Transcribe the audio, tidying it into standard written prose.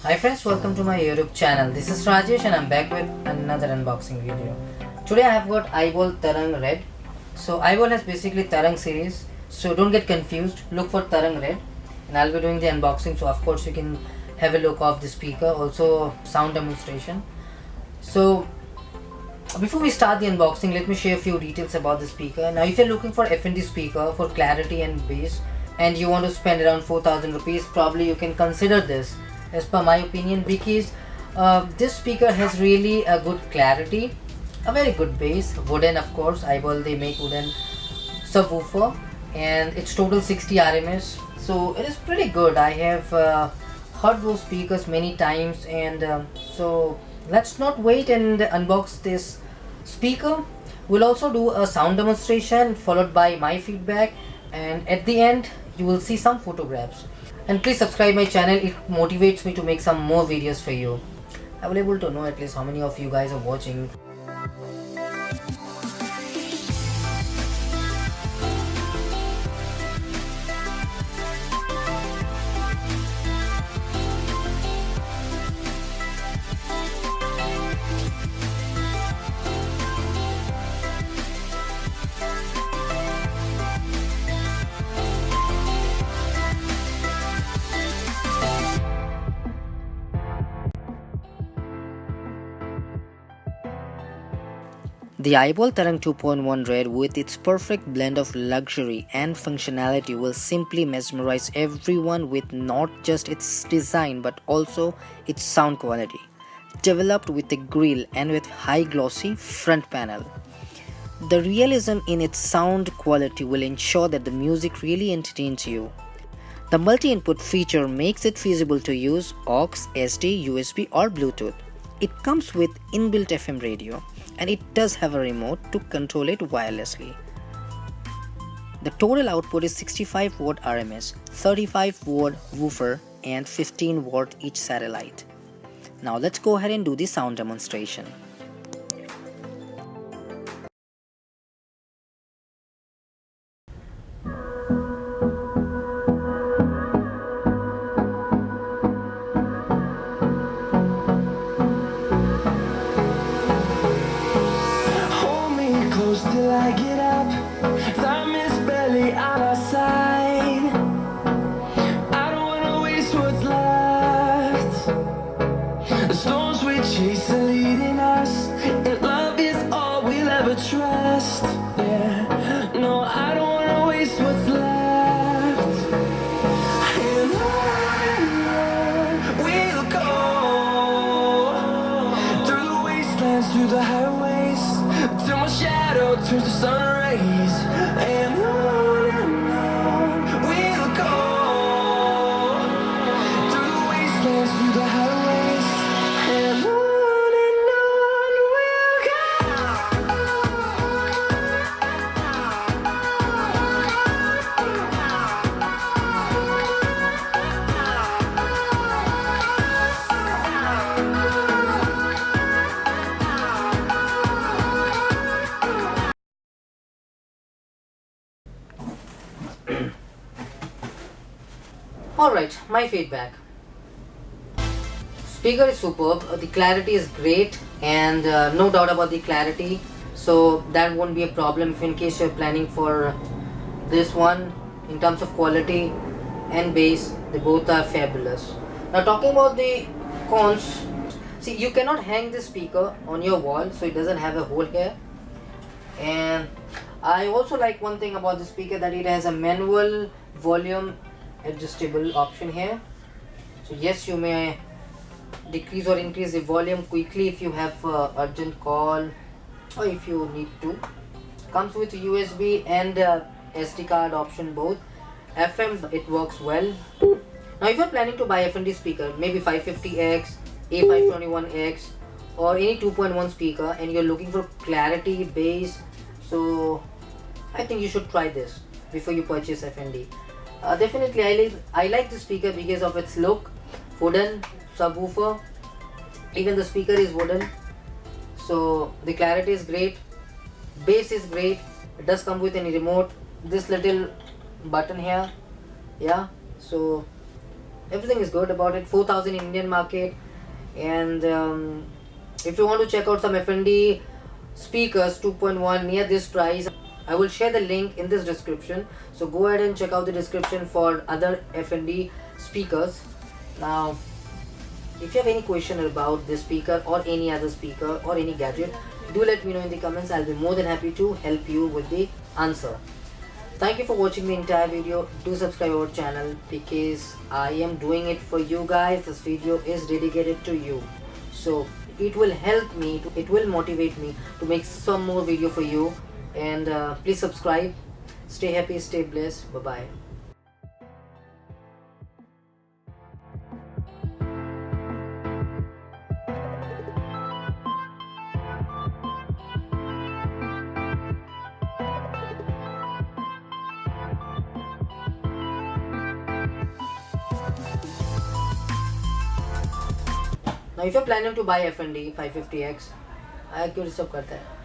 Hi friends, welcome to my YouTube channel. This is Rajesh and I'm back with another unboxing video. Today I have got iBall Tarang Red. So iBall has basically Tarang series. So don't get confused. Look for Tarang Red. And I'll be doing the unboxing. So of course you can have a look of the speaker. Also sound demonstration. So before we start the unboxing, let me share a few details about the speaker. Now if you're looking for F&D speaker for clarity and bass and you want to spend around 4,000 rupees, probably you can consider this as per my opinion, because this speaker has really a good clarity, a very good bass, wooden of course. iBall they make wooden subwoofer and it's total 60 RMS, so it is pretty good. I have heard those speakers many times, and so let's not wait and unbox this speaker. We'll also do a sound demonstration followed by my feedback, and at the end you will see some photographs. And please subscribe my channel, it motivates me to make some more videos for you. I will able to know at least how many of you guys are watching. The iBall Tarang 2.1 Red, with its perfect blend of luxury and functionality, will simply mesmerize everyone with not just its design but also its sound quality. Developed with a grille and with high glossy front panel, the realism in its sound quality will ensure that the music really entertains you. The multi-input feature makes it feasible to use aux, SD, USB or Bluetooth. It comes with inbuilt FM radio, and it does have a remote to control it wirelessly. The total output is 65 watt RMS, 35 watt woofer and 15 watt each satellite. Now let's go ahead and do the sound demonstration. Till I get up, time is barely on our side. I don't wanna waste what's left. The storms we chase are leading us, and love is all we'll ever trust. Yeah, no, I don't wanna waste what's left. And on we'll go, through the wastelands, through the highways, till my shadow turns to sun rays. And on we'll go, through the wastelands, through the highways. And on we'll Alright, my feedback. Speaker is superb, the clarity is great, and no doubt about the clarity, so that won't be a problem if in case you're planning for this one. In terms of quality and bass, they both are fabulous. Now talking about the cons, see, you cannot hang this speaker on your wall, so it doesn't have a hole here. And I also like one thing about the speaker, that it has a manual volume adjustable option here. So yes, you may decrease or increase the volume quickly if you have urgent call or if you need to. Comes with USB and SD card option both. FM, it works well. Now if you're planning to buy F&D speaker, maybe 550X, A521X or any 2.1 speaker, and you're looking for clarity, bass, so I think you should try this before you purchase F&D. Definitely I like the speaker because of its look. Wooden subwoofer, even the speaker is wooden, so the clarity is great, bass is great. It does come with any remote, this little button here, yeah, so everything is good about it. 4,000 Indian market. And if you want to check out some FND speakers 2.1 near this price, I will share the link in this description, so go ahead and check out the description for other FND speakers. Now if you have any question about this speaker or any other speaker or any gadget, do let me know in the comments. I'll be more than happy to help you with the answer. Thank you for watching the entire video. Do subscribe our channel because I am doing it for you guys. This video is dedicated to you, so it will help me, it will motivate me to make some more video for you. And please subscribe. Stay happy, stay blessed. Bye bye. Now if you're planning to buy FND 550X, I क्यों disturb करता है?